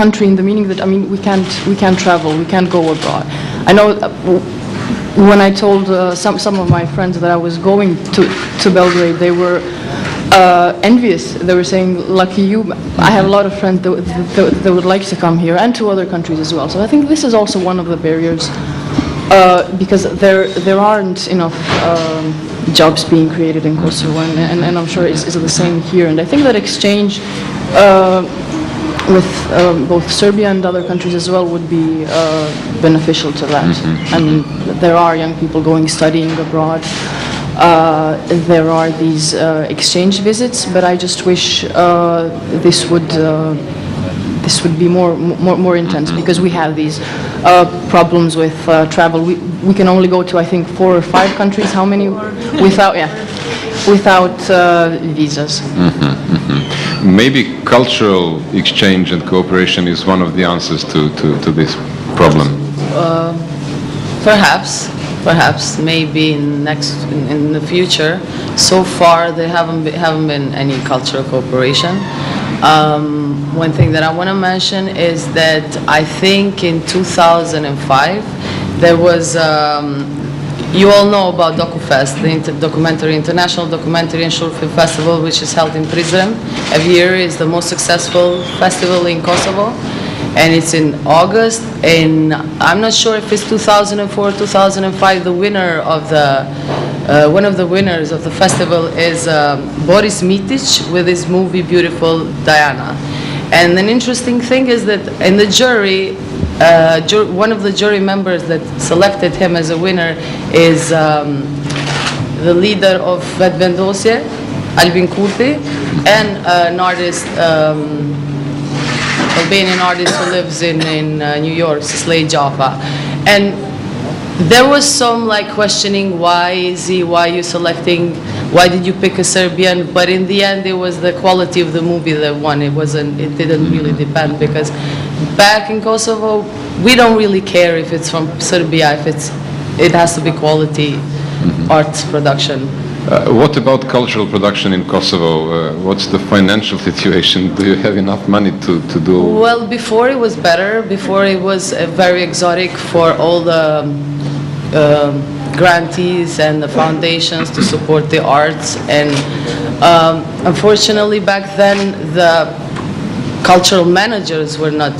country in the meaning that, I mean, we can't travel, we can't go abroad. I know when I told some of my friends that I was going to Belgrade, they were envious. They were saying, lucky you. I have a lot of friends that would like to come here, and to other countries as well. So I think this is also one of the barriers, because there aren't enough jobs being created in Kosovo, and I'm sure it's the same here. And I think that exchange with both Serbia and other countries as well would be beneficial to that. I mean, there are young people going studying abroad. There are these exchange visits, but I just wish this would be more intense, because we have these problems with travel. We can only go to, I think, 4 or 5 countries. How many? Without visas. Maybe cultural exchange and cooperation is one of the answers to this problem. Perhaps, maybe in the future. So far, there haven't been any cultural cooperation. One thing that I want to mention is that I think in 2005 there was. You all know about DocuFest, the International Documentary and Short Film Festival, which is held in Pristina. Every year is the most successful festival in Kosovo, and it's in August. And I'm not sure if it's 2004 or 2005. The winner of one of the winners of the festival is Boris Mitic with his movie Beautiful Diana. And an interesting thing is that in the jury, one of the jury members that selected him as a winner is the leader of Vetvendosie, Albin Kurti, and an artist, Albanian artist who lives in New York, Slay Jaffa. And there was some questioning, why you selecting, why did you pick a Serbian? But in the end, it was the quality of the movie that won. It didn't really depend, because back in Kosovo, we don't really care if it's from Serbia, it has to be quality arts production. What about cultural production in Kosovo? What's the financial situation? Do you have enough money to do? Well, before it was better. Before it was very exotic for all the grantees and the foundations to support the arts. And unfortunately, back then, the cultural managers were not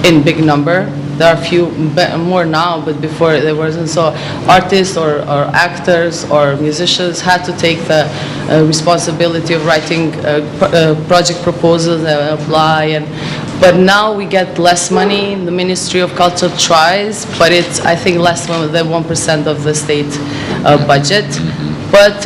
in big number. There are a few more now, but before there wasn't. So artists or actors or musicians had to take the responsibility of writing project proposals and apply. But now we get less money. The Ministry of Culture tries, but it's, I think, less than 1% of the state budget. But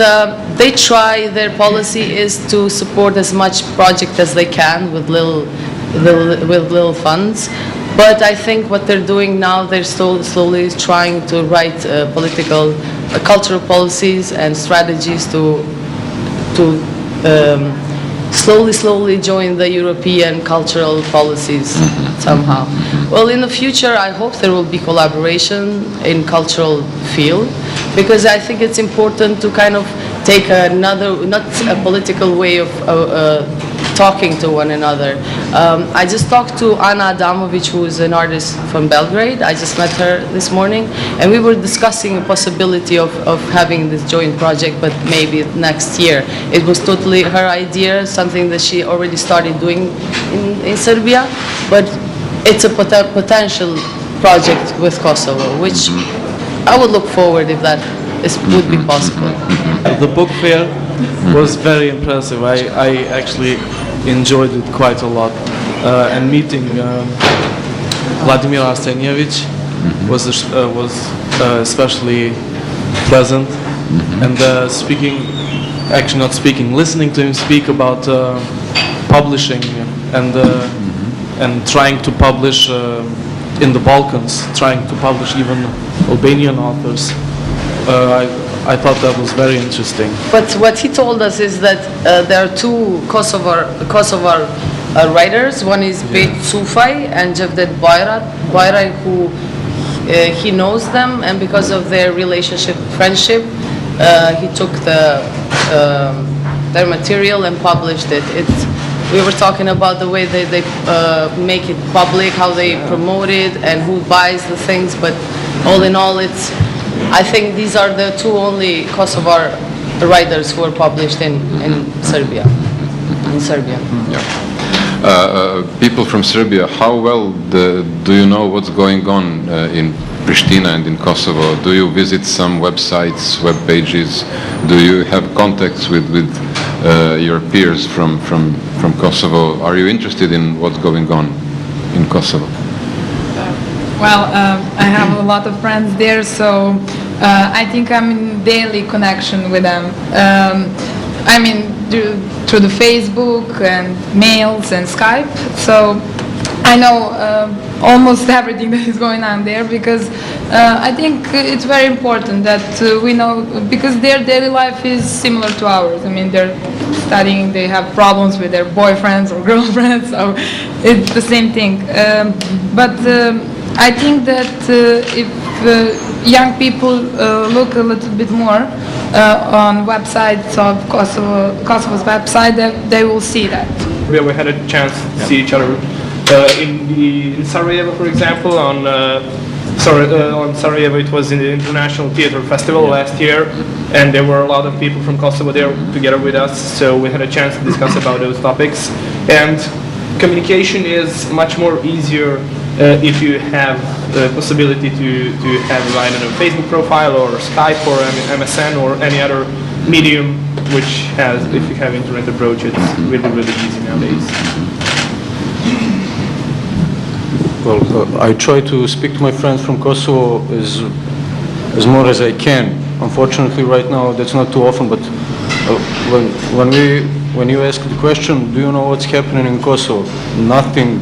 they try. Their policy is to support as much project as they can with little funds. But I think what they're doing now, they're slowly trying to write cultural policies and strategies to slowly join the European cultural policies somehow. Well, in the future, I hope there will be collaboration in cultural field, because I think it's important to kind of take another, not a political way of talking to one another. I just talked to Ana Adamovic, who is an artist from Belgrade. I just met her this morning, and we were discussing a possibility of having this joint project, but maybe next year. It was totally her idea, something that she already started doing in Serbia, but it's a potential project with Kosovo, which I would look forward if that would be possible. The book fair was very impressive. I actually enjoyed it quite a lot. And meeting Vladimir Arsenjevic was especially pleasant. And listening to him speak about publishing and trying to publish in the Balkans, trying to publish even Albanian authors. I thought that was very interesting. But what he told us is that there are two Kosovar writers. One is B92 and Javdet Bayrak, who he knows them, and because of their friendship, he took their material and published it. we were talking about the way they make it public, how they promote it, and who buys the things. But all in all, I think these are the two only Kosovar writers who are published in Serbia. People from Serbia, how well do you know what's going on in Pristina and in Kosovo? Do you visit some websites, web pages? Do you have contacts with your peers from Kosovo? Are you interested in what's going on in Kosovo? Well, I have a lot of friends there, so I think I'm in daily connection with them. I mean, through the Facebook and mails and Skype. So I know almost everything that is going on there, because I think it's very important that we know, because their daily life is similar to ours. I mean, they're studying, they have problems with their boyfriends or girlfriends, so it's the same thing. But I think that if young people look a little bit more on websites of Kosovo's website, they will see that. We had a chance to see each other in Sarajevo, for example. On Sarajevo, it was in the International Theatre Festival last year, and there were a lot of people from Kosovo there together with us. So we had a chance to discuss about those topics. And communication is much more easier if you have the possibility to have a Facebook profile or Skype or MSN or any other medium which has, if you have internet approach, it's really, really easy nowadays. Well, I try to speak to my friends from Kosovo as more as I can. Unfortunately, right now that's not too often. But when you ask the question, do you know what's happening in Kosovo? Nothing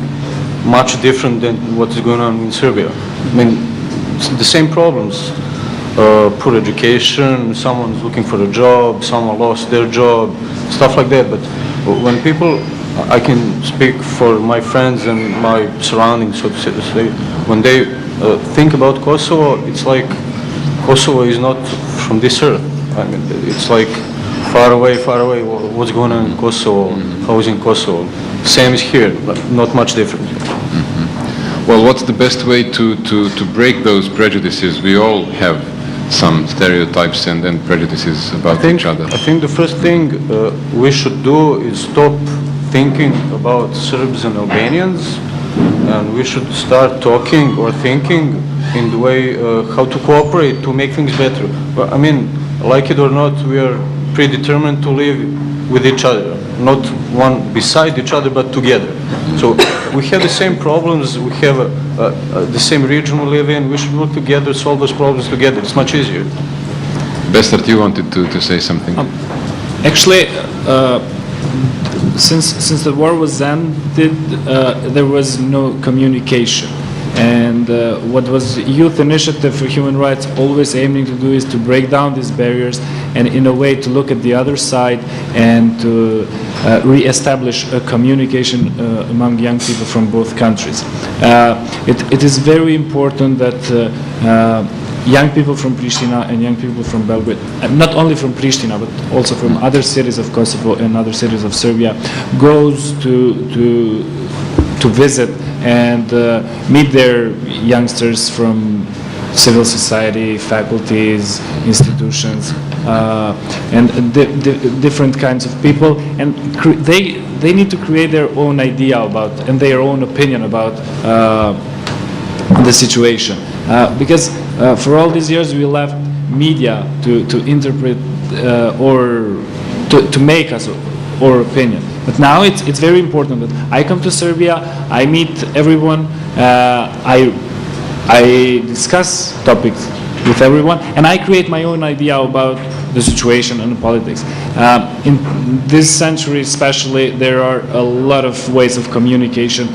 much different than what is going on in Serbia. I mean, it's the same problems. Poor education, someone's looking for a job, someone lost their job, stuff like that. But when people, I can speak for my friends and my surroundings, so to say, when they think about Kosovo, it's like Kosovo is not from this earth. I mean, it's like far away, what's going on in Kosovo, how is in Kosovo. Same is here, but not much different. Well, what's the best way to break those prejudices? We all have some stereotypes and prejudices about each other. I think the first thing we should do is stop thinking about Serbs and Albanians, and we should start talking or thinking in the way how to cooperate to make things better. But I mean, like it or not, we are predetermined to live with each other, not one beside each other, but together. So we have the same problems, we have the same region we live in, we should work together, solve those problems together. It's much easier. Bestart, you wanted to say something. Actually, since the war was ended, there was no communication. And what was Youth Initiative for Human Rights always aiming to do is to break down these barriers and in a way to look at the other side and to re-establish a communication among young people from both countries. It is very important that young people from Pristina and young people from Belgrade, not only from Pristina but also from other cities of Kosovo and other cities of Serbia, goes to visit and meet their youngsters from civil society, faculties, institutions, and different kinds of people, and they need to create their own idea about and their own opinion about the situation, because for all these years we left media to interpret or to make us our opinion. But now it's very important that I come to Serbia, I meet everyone, I discuss topics with everyone, and I create my own idea about the situation and the politics. In this century especially, there are a lot of ways of communication.